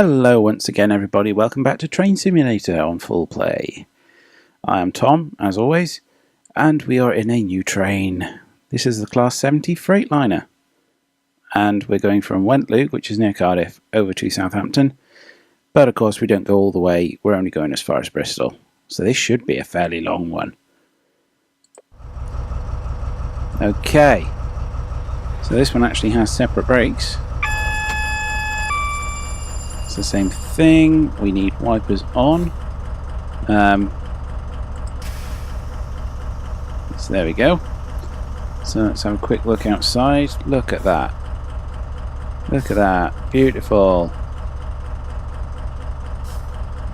Hello once again everybody, welcome back to Train Simulator on Full Play. I am Tom, as always, and we are in a new train. This is the Class 70 Freightliner. And we're going from Wentloog, which is near Cardiff, over to Southampton. But of course we don't go all the way, we're only going as far as Bristol. So this should be a fairly long one. Okay. So this one actually has separate brakes. It's the same thing. We need wipers on. So there we go. So let's have a quick look outside. Look at that. Look at that. Beautiful.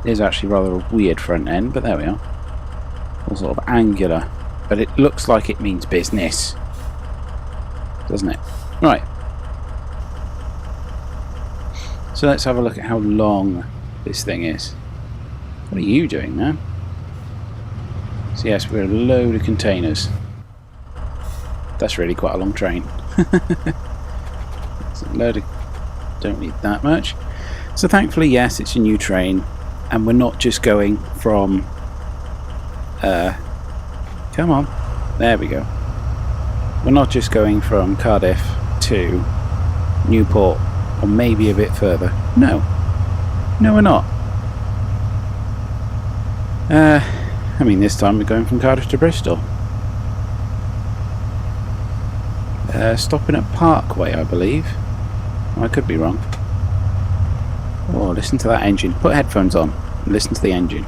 It is actually rather a weird front end, but there we are. All sort of angular. But it looks like it means business. Doesn't it? Right. So let's have a look at how long this thing is. What are you doing, man? So yes, we're a load of containers. That's really quite a long train. It's a load of... don't need that much. So thankfully, yes, it's a new train. And we're not just going from... come on. There we go. We're not just going from Cardiff to Newport. Or maybe a bit further. No. No, we're not. I mean, this time we're going from Cardiff to Bristol. Stopping at Parkway, I believe. I could be wrong. Oh, listen to that engine. Put headphones on and listen to the engine.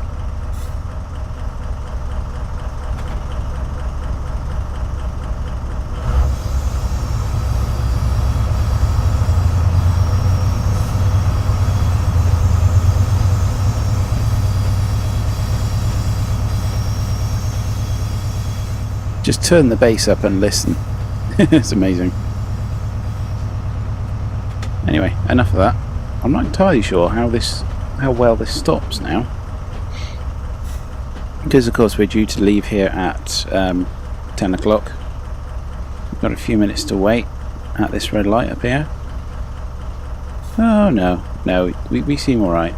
Just turn the bass up and listen. It's amazing. Anyway, enough of that. I'm not entirely sure how well this stops now. Because of course we're due to leave here at 10 o'clock. We've got a few minutes to wait at this red light up here. Oh no, no, we seem alright.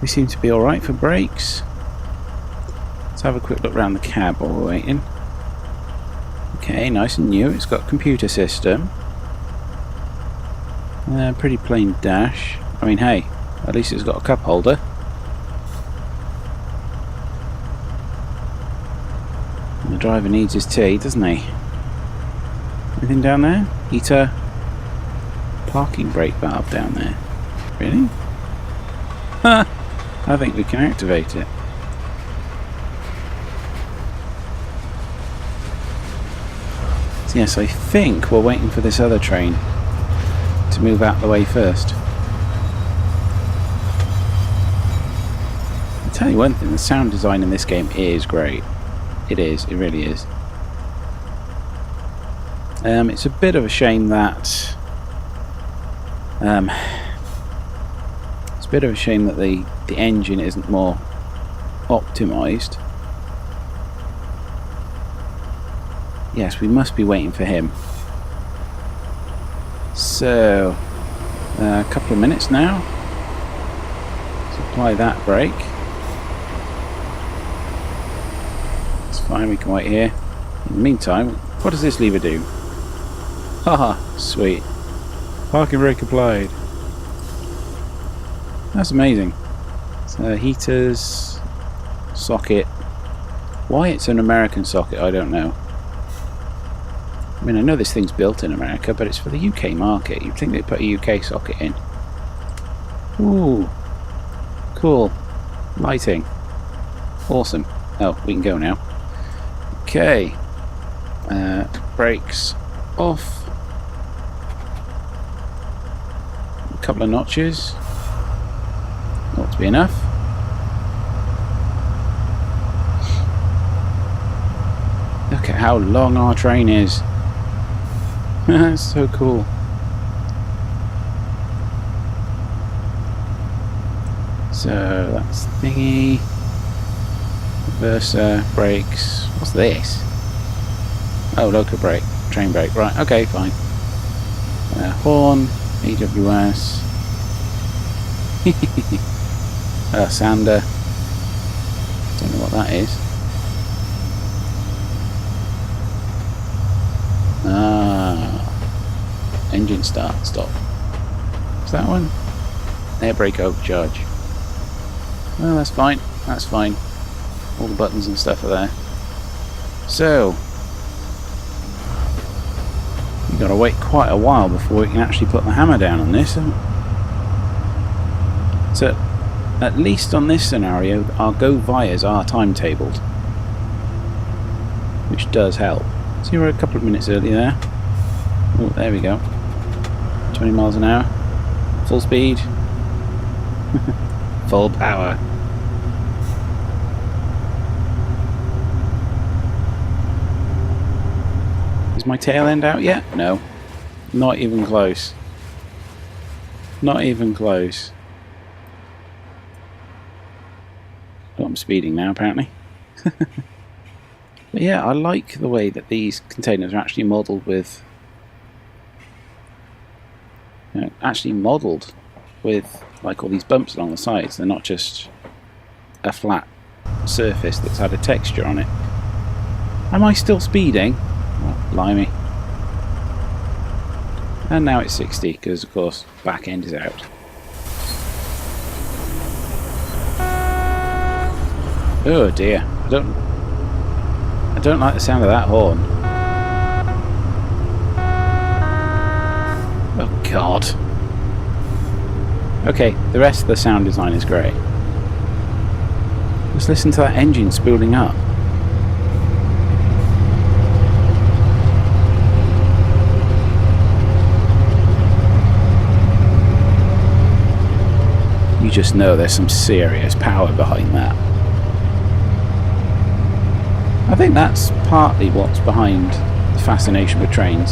We seem to be alright for brakes. Let's have a quick look around the cab while we're waiting. Okay, nice and new. It's got a computer system. Pretty plain dash. I mean, hey, at least it's got a cup holder. And the driver needs his tea, doesn't he? Anything down there? Heater. Parking brake valve down there. Really? Ha! I think we can activate it. Yes, I think we're waiting for this other train to move out the way first. I'll tell you one thing, the sound design in this game is great. It is, it really is. It's a bit of a shame that the engine isn't more optimised. Yes, we must be waiting for him. So, a couple of minutes now. Let's apply that brake. It's fine, we can wait here. In the meantime, what does this lever do? Haha, sweet. Parking brake applied. That's amazing. So, heaters, socket. Why it's an American socket, I don't know. I mean, I know this thing's built in America, but it's for the UK market. You'd think they'd put a UK socket in. Ooh. Cool. Lighting. Awesome. Oh, we can go now. Okay. Brakes off. A couple of notches. Ought to be enough. Look at how long our train is. That's so cool. So that's thingy. Reverser, brakes. What's this? Oh, local brake. Train brake. Right, okay, fine. Horn, AWS. Sander. Don't know what that is. Engine start, stop. Is that one? Air brake overcharge. Well, that's fine. That's fine. All the buttons and stuff are there. So, we've got to wait quite a while before we can actually put the hammer down on this. So, at least on this scenario, our go vias are timetabled, which does help. See, we're a couple of minutes early there. Oh, there we go. 20 miles an hour. Full speed. Full power. Is my tail end out yet? No. Not even close. Not even close. Oh, I'm speeding now, apparently. But yeah, I like the way that these containers are actually modelled with... like all these bumps along the sides. They're not just a flat surface that's had a texture on it. Am I still speeding? Oh, blimey. And now it's 60 because of course back end is out. Oh dear. I don't like the sound of that horn. Oh god. Okay, the rest of the sound design is great. Just listen to that engine spooling up. You just know there's some serious power behind that. I think that's partly what's behind the fascination with trains,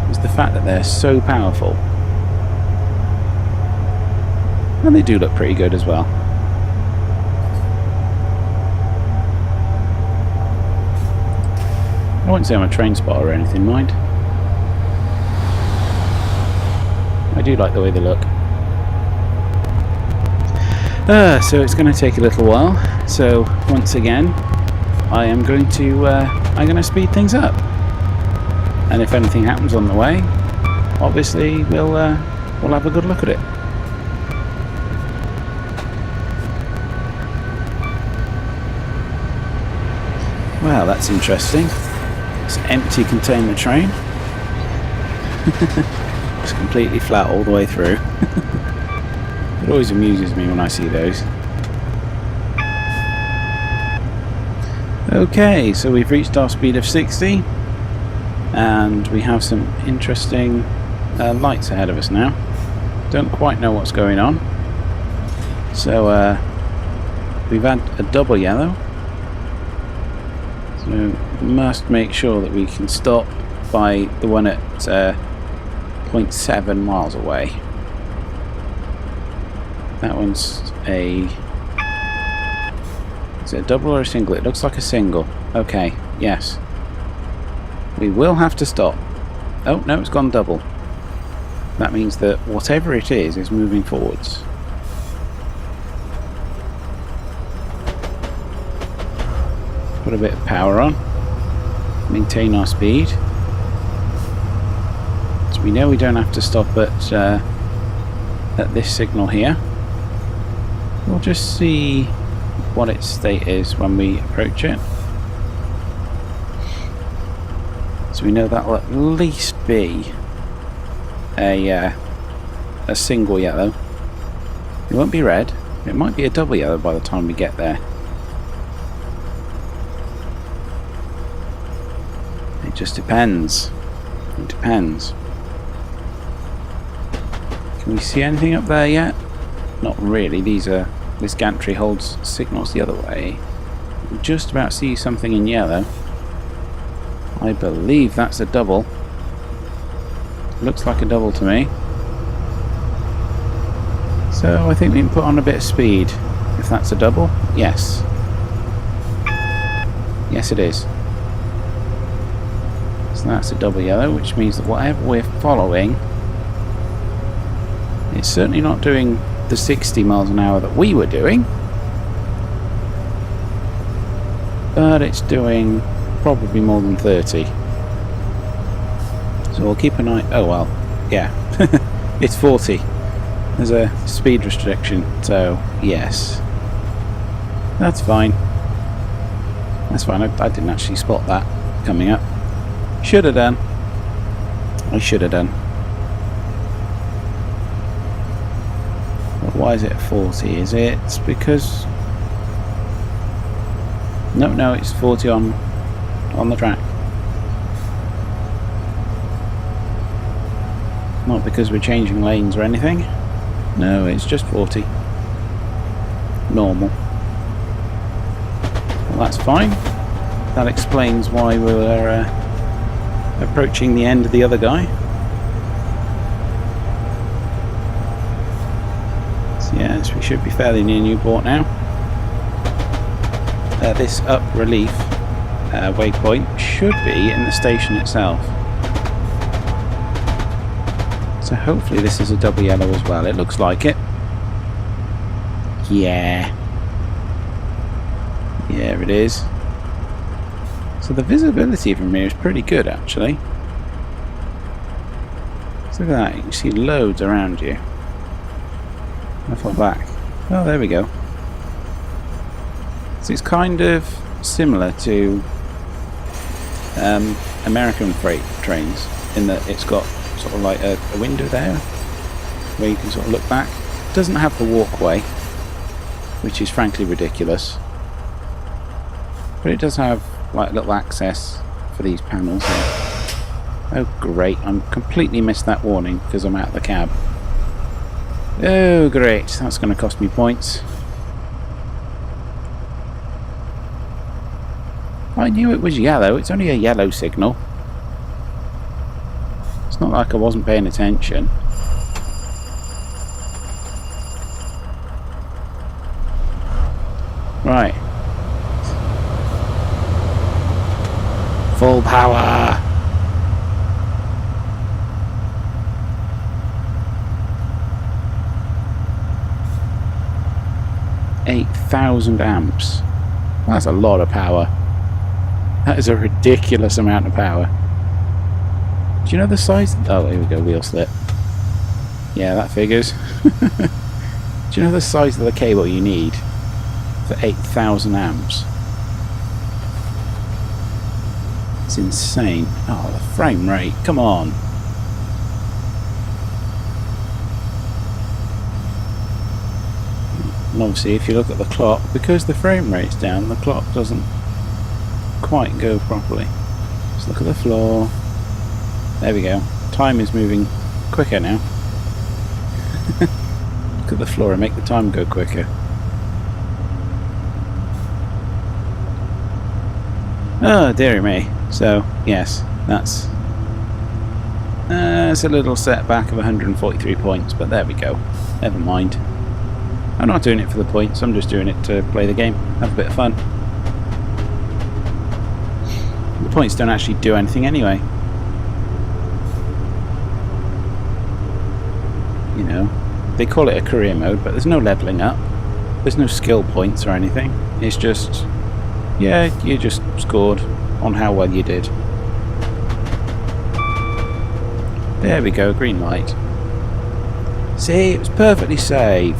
is the fact that they're so powerful. And they do look pretty good as well. I wouldn't say I'm a train spotter or anything, mind. I do like the way they look. So it's going to take a little while. So once again, I'm going to speed things up. And if anything happens on the way, obviously we'll have a good look at it. Well, that's interesting. It's an empty container train. It's completely flat all the way through. It always amuses me when I see those. Okay, so we've reached our speed of 60 and we have some interesting lights ahead of us now. Don't quite know what's going on. So we've had a double yellow. So must make sure that we can stop by the one at 0.7 miles away. That one's is it a double or a single? It looks like a single. Okay, yes. We will have to stop. Oh, no, it's gone double. That means that whatever it is moving forwards. Put a bit of power on. Maintain our speed. So we know we don't have to stop at this signal here. We'll just see what its state is when we approach it. So we know that will at least be a single yellow. It won't be red. It might be a double yellow by the time we get there. It just depends. It depends. Can we see anything up there yet? Not really. This gantry holds signals the other way. We can just about see something in yellow. I believe that's a double. Looks like a double to me. So I think we can put on a bit of speed. If that's a double, yes. Yes, it is. So that's a double yellow, which means that whatever we're following, it's certainly not doing the 60 miles an hour that we were doing. But it's doing probably more than 30. So we'll keep an eye... Oh, well, yeah. It's 40. There's a speed restriction, so yes. That's fine. That's fine. I didn't actually spot that coming up. Should have done. I should have done. But why is it 40? Is it because... No, it's 40 on the track. Not because we're changing lanes or anything. No, it's just 40. Normal. Well, that's fine. That explains why we were approaching the end of the other guy. So yes, we should be fairly near Newport now. This up relief waypoint should be in the station itself. So hopefully this is a double yellow as well. It looks like it. Yeah. Yeah, it is. So the visibility from here is pretty good, actually. So look at that. You can see loads around you. How far back? Oh, there we go. So it's kind of similar to American freight trains in that it's got sort of like a window there where you can sort of look back. It doesn't have the walkway, which is frankly ridiculous, but it does have like little access for these panels here. Oh great, I'm completely missed that warning because I'm out of the cab. Oh great, that's going to cost me points. I knew it was yellow. It's only a yellow signal. It's not like I wasn't paying attention. Right. Full power. $8,000 amps. That's a lot of power. That is a ridiculous amount of power. Do you know the size? Oh, here we go, wheel slip. Yeah, that figures. Do you know the size of the cable you need for 8,000 amps? It's insane. Oh, the frame rate, come on. And obviously, if you look at the clock, because the frame rate's down, the clock doesn't quite go properly. Just look at the floor. There we go. Time is moving quicker now. Look at the floor and make the time go quicker. Oh dearie me. So yes, that's it's a little setback of 143 points, but there we go. Never mind. I'm not doing it for the points, I'm just doing it to play the game, have a bit of fun. The points don't actually do anything anyway. You know, they call it a career mode, but there's no leveling up. There's no skill points or anything. It's just, yeah, you just scored on how well you did. There we go, green light. See, it was perfectly safe.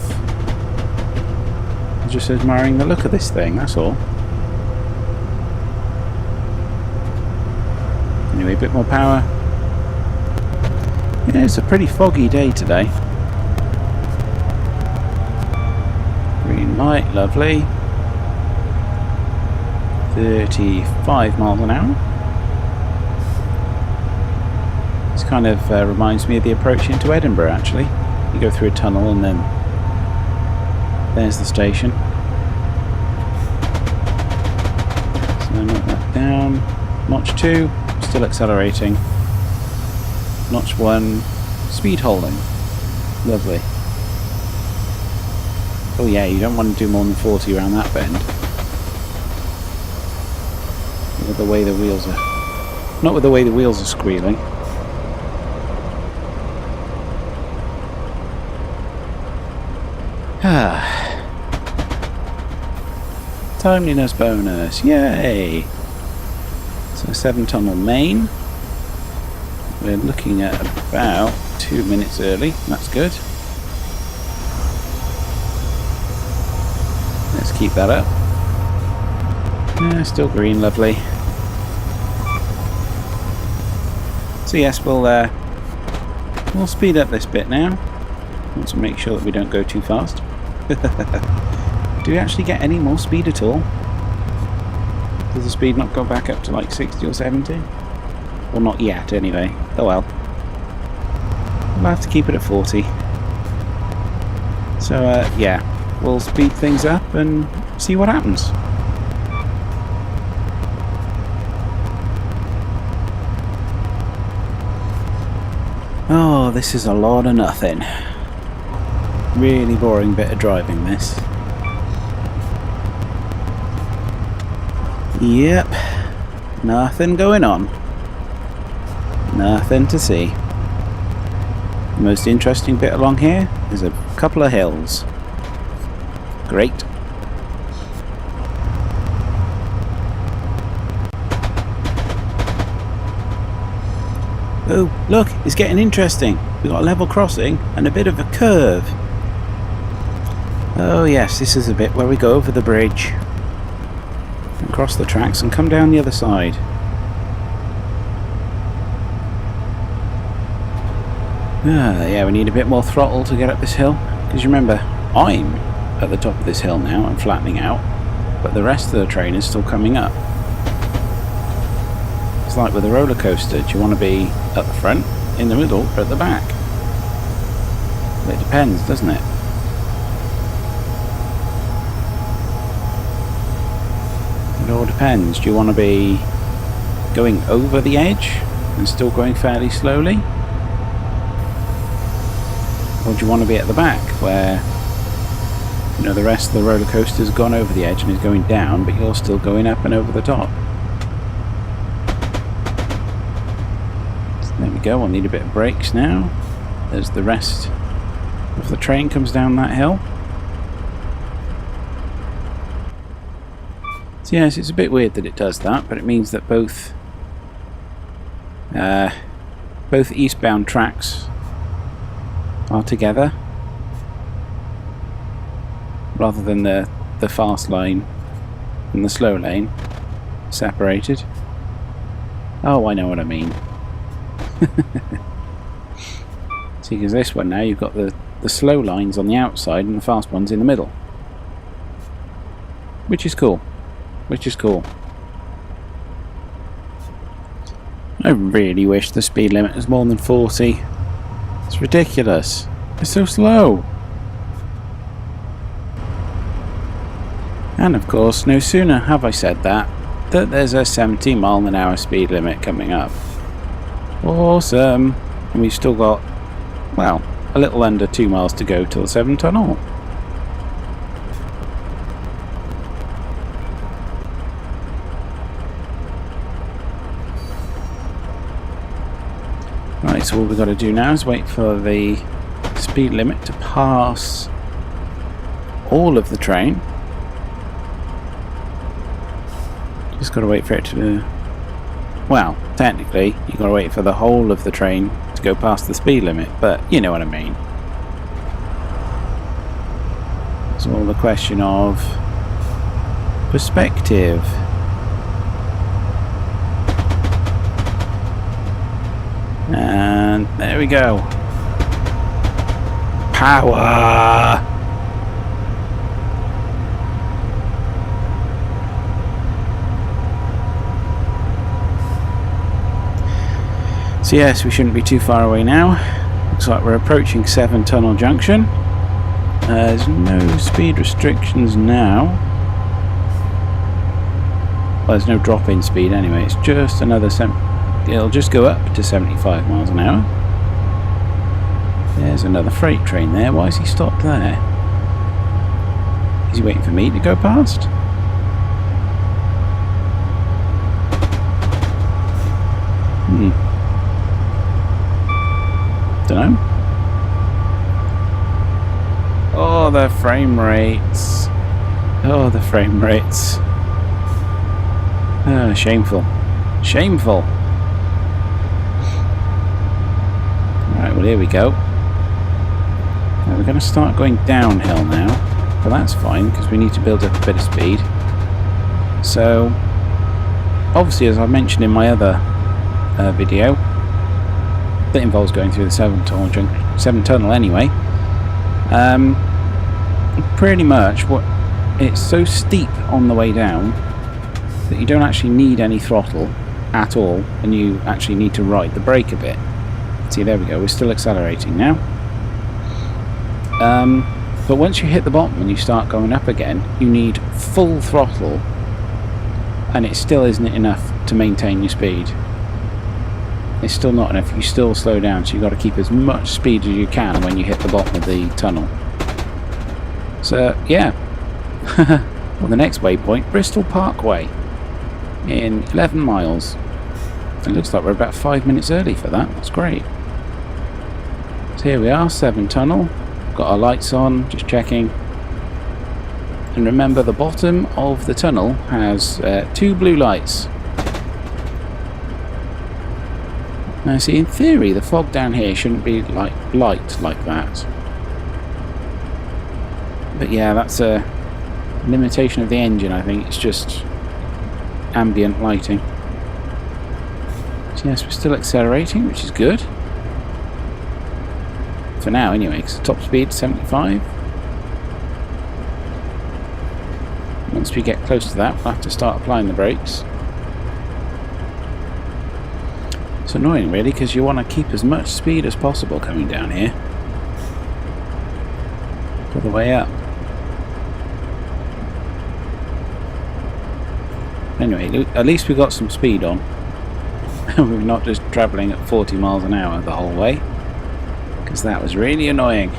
I'm just admiring the look of this thing, that's all. Anyway, a bit more power. Yeah, it's a pretty foggy day today. Green light, lovely. 35 miles an hour. This kind of reminds me of the approach into Edinburgh, actually. You go through a tunnel and then there's the station. So knock that down. Notch 2, still accelerating. Notch 1, speed holding. Lovely. Oh yeah, you don't want to do more than 40 around that bend. With the way the wheels are... Not with the way the wheels are squealing. Timeliness bonus, yay! So 7 tunnel main. We're looking at about 2 minutes early, that's good. Let's keep that up. Yeah, still green, lovely. So yes, we'll speed up this bit now. Want to make sure that we don't go too fast. Do we actually get any more speed at all? Does the speed not go back up to like 60 or 70? Well, not yet anyway. Oh well. We'll have to keep it at 40. So yeah, we'll speed things up and see what happens. Oh, this is a lot of nothing. Really boring bit of driving, this. Yep. Nothing going on. Nothing to see. The most interesting bit along here is a couple of hills. Great. Oh, look, it's getting interesting. We've got a level crossing and a bit of a curve. Oh yes, this is a bit where we go over the bridge and cross the tracks and come down the other side. Yeah, we need a bit more throttle to get up this hill, because remember, I'm at the top of this hill now, I'm flattening out, but the rest of the train is still coming up. It's like with a roller coaster, do you want to be at the front, in the middle, or at the back? Well, it depends, doesn't it? It all depends. Do you want to be going over the edge and still going fairly slowly? Or do you want to be at the back where, you know, the rest of the roller coaster's gone over the edge and is going down, but you're still going up and over the top? There we go, I'll need a bit of brakes now as the rest of the train comes down that hill. So yes, it's a bit weird that it does that, but it means that both eastbound tracks are together rather than the fast lane and the slow lane separated. Oh, I know what I mean. See, because this one now, you've got the slow lines on the outside and the fast ones in the middle, which is cool. I really wish the speed limit was more than 40. It's ridiculous. It's so slow. And of course, no sooner have I said that there's a 70 mile an hour speed limit coming up. Awesome. And we've still got, well, a little under 2 miles to go till the 7 tunnel. Right, so all we've got to do now is wait for the speed limit to pass all of the train. Just got to wait for it to... Well, technically, you've got to wait for the whole of the train to go past the speed limit, but you know what I mean. It's all a question of perspective. And there we go. Power! So yes, we shouldn't be too far away now. Looks like we're approaching 7 Tunnel Junction. There's no speed restrictions now. Well, there's no drop in speed anyway. It's just another it'll just go up to 75 miles an hour. There's another freight train there. Why is he stopped there? Is he waiting for me to go past? Dunno. Oh, the frame rates. Oh, the frame rates. Oh, shameful. Shameful. Right, well, here we go. Now, we're going to start going downhill now. But that's fine, because we need to build up a bit of speed. So, obviously, as I mentioned in my other video, that involves going through the Severn Tunnel anyway. Pretty much, it's so steep on the way down that you don't actually need any throttle at all, and you actually need to ride the brake a bit. See, there we go, we're still accelerating now. But once you hit the bottom and you start going up again, you need full throttle, and it still isn't enough to maintain your speed. It's still not enough, you still slow down, so you've got to keep as much speed as you can when you hit the bottom of the tunnel. So, yeah. Well, the next waypoint, Bristol Parkway, in 11 miles. It looks like we're about 5 minutes early for that, that's great. So here we are, Severn Tunnel. Got our lights on, just checking. And remember, the bottom of the tunnel has 2 blue lights. Now see, in theory, the fog down here shouldn't be light like that. But yeah, that's a limitation of the engine, I think. It's just ambient lighting. So yes, we're still accelerating, which is good. For now, anyway, because the top speed is 75. Once we get close to that, we'll have to start applying the brakes. It's annoying, really, because you want to keep as much speed as possible coming down here. All the way up. Anyway, at least we got some speed on. We're not just travelling at 40 miles an hour the whole way. Because that was really annoying.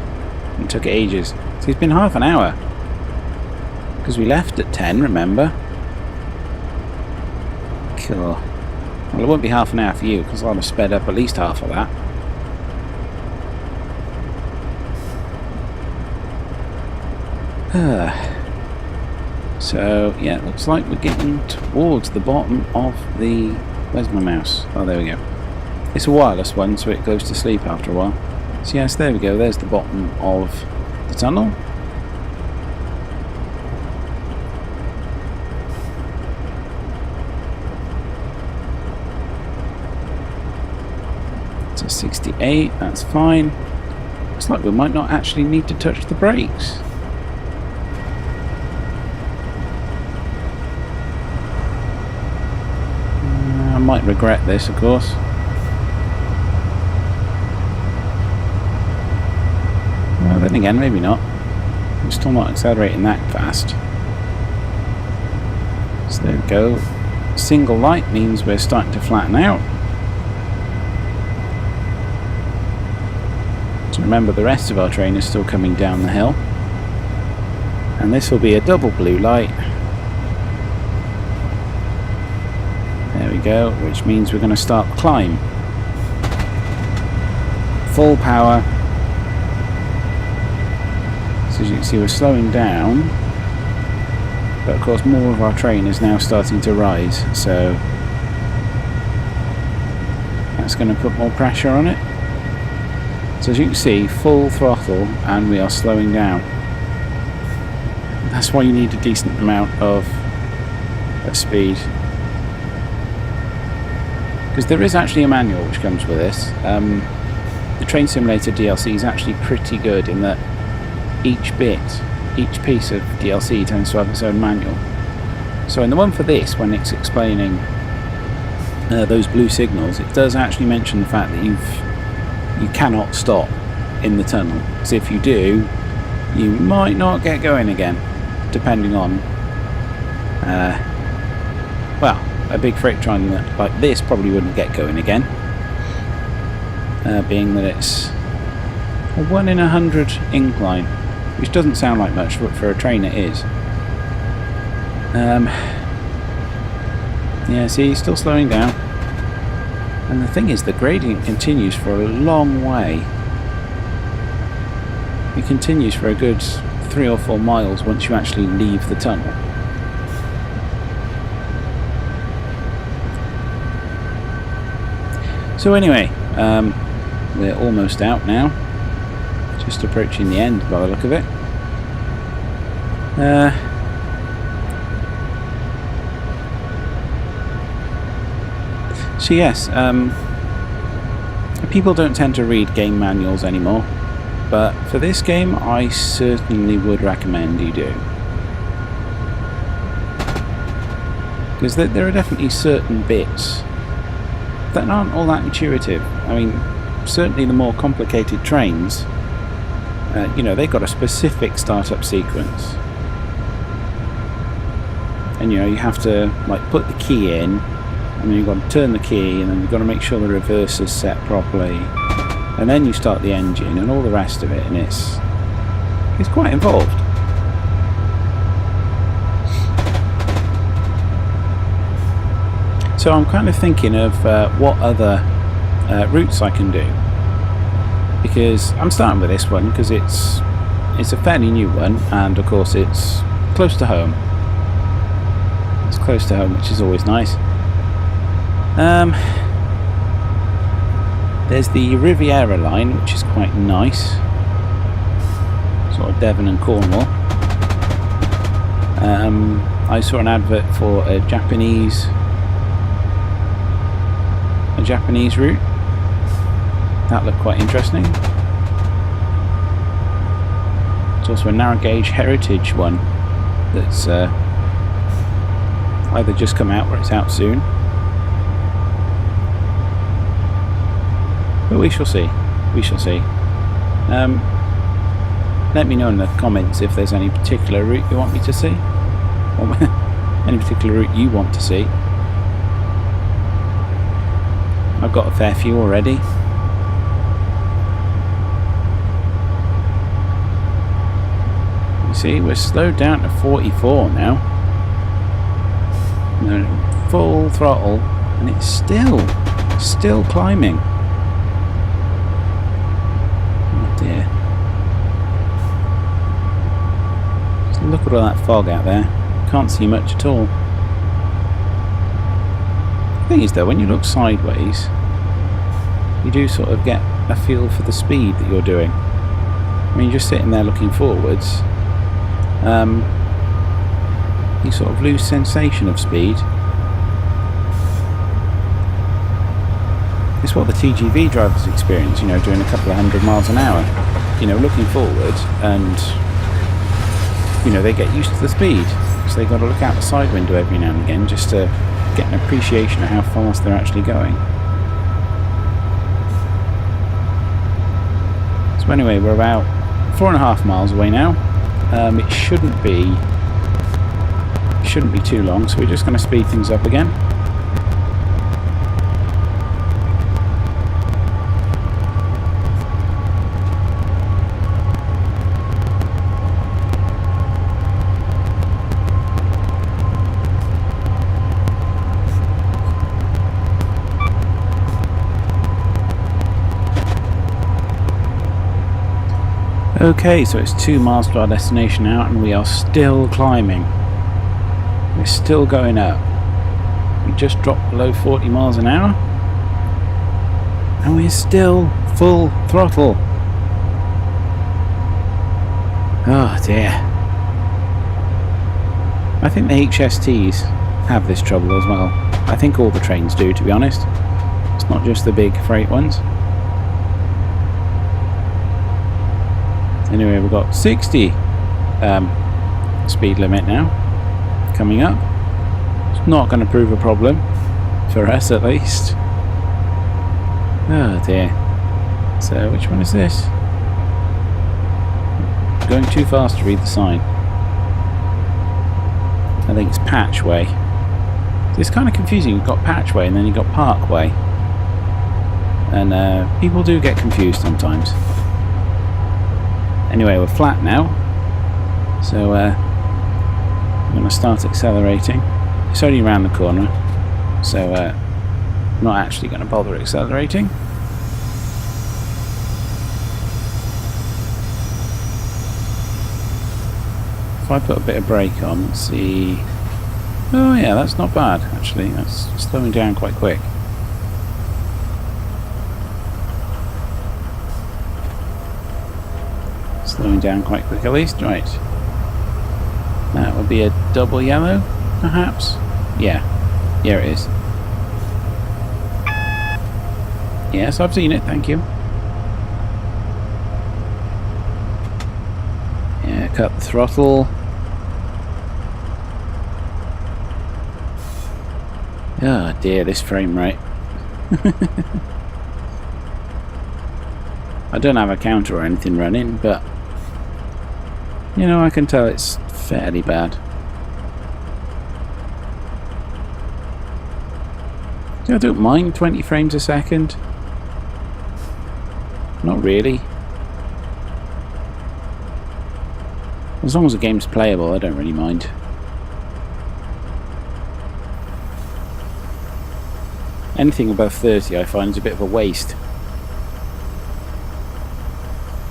It took ages. So it's been half an hour. Because we left at 10, remember? Cool. Well, it won't be half an hour for you, because I'll have sped up at least half of that. So, yeah, it looks like we're getting towards the bottom of the... Where's my mouse? Oh, there we go. It's a wireless one, so it goes to sleep after a while. So, yes, there we go. There's the bottom of the tunnel. It's a 68, that's fine. Looks like we might not actually need to touch the brakes. I might regret this, of course. Well, then again, maybe not. I'm still not accelerating that fast. So there we go. Single light means we're starting to flatten out. So remember, the rest of our train is still coming down the hill. And this will be a double blue light. There we go, which means we're going to start the climb. Full power. So as you can see, we're slowing down. But of course, more of our train is now starting to rise. So that's going to put more pressure on it. So as you can see, full throttle, and we are slowing down. That's why you need a decent amount of speed. Because there is actually a manual which comes with this. The Train Simulator DLC is actually pretty good in that each piece of DLC tends to have its own manual. So in the one for this, when it's explaining those blue signals, it does actually mention the fact that you cannot stop in the tunnel. So if you do, you might not get going again, depending on well, a big freight train like this probably wouldn't get going again, being that it's a 1 in 100 incline, which doesn't sound like much, but for a train it is. Yeah, see, still slowing down. And the thing is, the gradient continues for a long way. It continues for a good 3 or 4 miles once you actually leave the tunnel. So anyway, we're almost out now. Just approaching the end by the look of it. So yes, people don't tend to read game manuals anymore, but for this game I certainly would recommend you do. Because there are definitely certain bits that aren't all that intuitive. I mean, certainly the more complicated trains, you know, they've got a specific startup sequence. And you know, you have to like put the key in, and then you've got to turn the key, and then you've got to make sure the reverse is set properly, and then you start the engine and all the rest of it, and it's quite involved. So I'm kind of thinking of what other routes I can do, because I'm starting with this one because it's a fairly new one, and of course it's close to home. It's close to home, which is always nice. There's the Riviera line, which is quite nice, sort of Devon and Cornwall. I saw an advert for a Japanese route. That looked quite interesting. There's also a narrow gauge heritage one that's either just come out or it's out soon. But we shall see. We shall see. Let me know in the comments if there's any particular route you want me to see, or any particular route you want to see. I've got a fair few already. You see, we're slowed down to 44 now. No, full throttle, and it's still climbing. Oh dear. Just look at all that fog out there. Can't see much at all. The thing is though, when you look sideways, you do sort of get a feel for the speed that you're doing. I mean, you're just sitting there looking forwards, you sort of lose sensation of speed. It's what the TGV drivers experience, you know, doing a couple of 100 miles an hour, you know, looking forward, and you know, they get used to the speed, so they've got to look out the side window every now and again just to get an appreciation of how fast they're actually going. So anyway, we're about 4.5 miles away now. It shouldn't be too long, so we're just going to speed things up again. Okay, so it's 2 miles to our destination now, and we are still climbing. We're still going up. We just dropped below 40 miles an hour, and we're still full throttle. Oh dear. I think the HSTs have this trouble as well. I think all the trains do, to be honest. It's not just the big freight ones. Anyway, we've got 60 speed limit now coming up. It's not going to prove a problem for us, at least. Oh dear. So which one is this? Going too fast to read the sign. I think it's Patchway. It's kind of confusing. You've got Patchway and then you've got Parkway, and people do get confused sometimes. Anyway, we're flat now, so I'm going to start accelerating. It's only around the corner, so I'm not actually going to bother accelerating. if I put a bit of brake on, let's see. Oh yeah, that's not bad actually. That's slowing down quite quick. Slowing down quite quick at least. Right. That would be a double yellow, perhaps? Yeah. Yeah, it is. Yes, I've seen it, thank you. Yeah, cut the throttle. Oh dear, this frame rate. I don't have a counter or anything running, but you know, I can tell it's fairly bad. I don't mind 20 frames a second. Not really. As long as the game's playable, I don't really mind. Anything above 30 I find is a bit of a waste.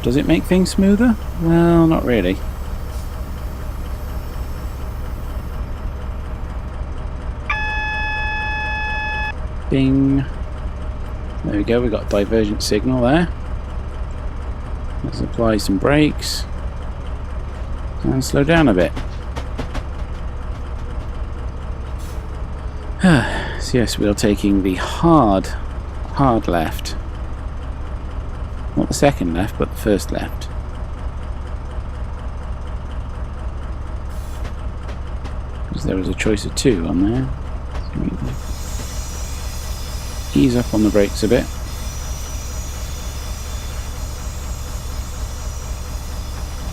Does it make things smoother? Well, not really. Bing. There we go, we got a divergent signal there. Let's apply some brakes and slow down a bit. So yes, we are taking the hard left. Not the second left, but the first left. Because there was a choice of two on there. Ease up on the brakes a bit.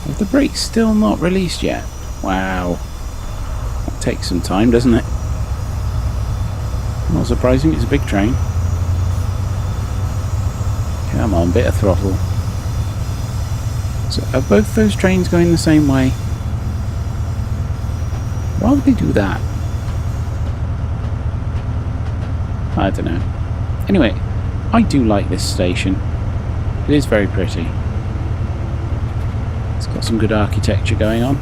Are the brakes still not released yet? Wow. That takes some time, doesn't it? Not surprising, it's a big train. Come on, bit of throttle. So are both those trains going the same way? Why would they do that? I don't know. Anyway, I do like this station. It is very pretty. It's got some good architecture going on.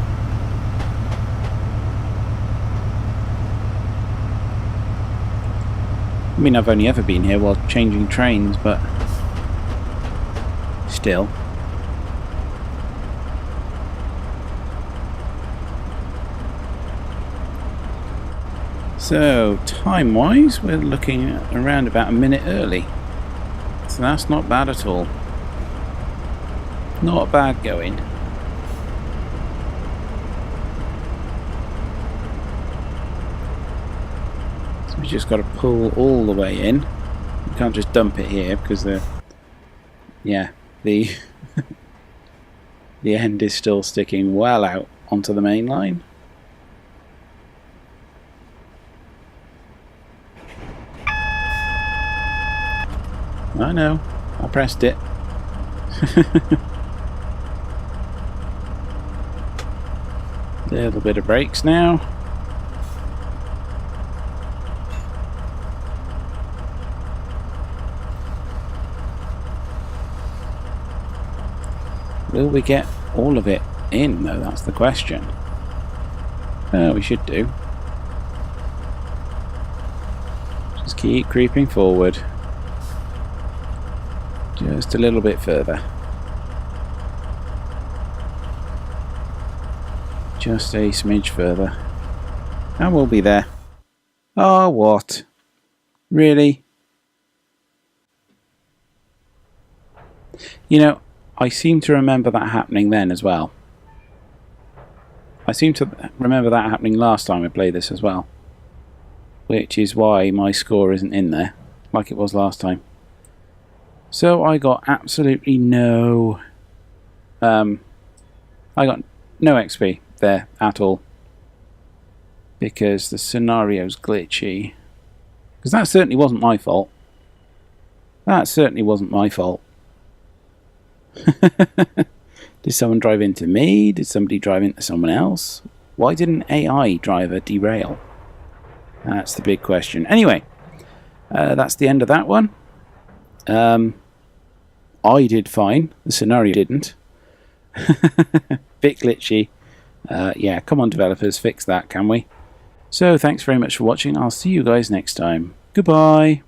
I mean, I've only ever been here while changing trains, but still. So, time-wise, we're looking at around about a minute early. So that's not bad at all. Not bad going. So we just got to pull all the way in. We can't just dump it here because the the end is still sticking well out onto the main line. I know, I pressed it. A little bit of brakes now. Will we get all of it in though? That's the question. We should do. Just keep creeping forward. Just a little bit further. Just a smidge further. And we'll be there. Oh, what? Really? You know, I seem to remember that happening then as well. I seem to remember that happening last time I played this as well. Which is why my score isn't in there, like it was last time. So I got absolutely no... I got no XP there at all. Because the scenario's glitchy. Because that certainly wasn't my fault. That certainly wasn't my fault. Did someone drive into me? Did somebody drive into someone else? Why did an AI driver derail? That's the big question. Anyway, that's the end of that one. I did fine. The scenario didn't. Bit glitchy. Yeah, come on developers, fix that, can we? So thanks very much for watching. I'll see you guys next time. Goodbye.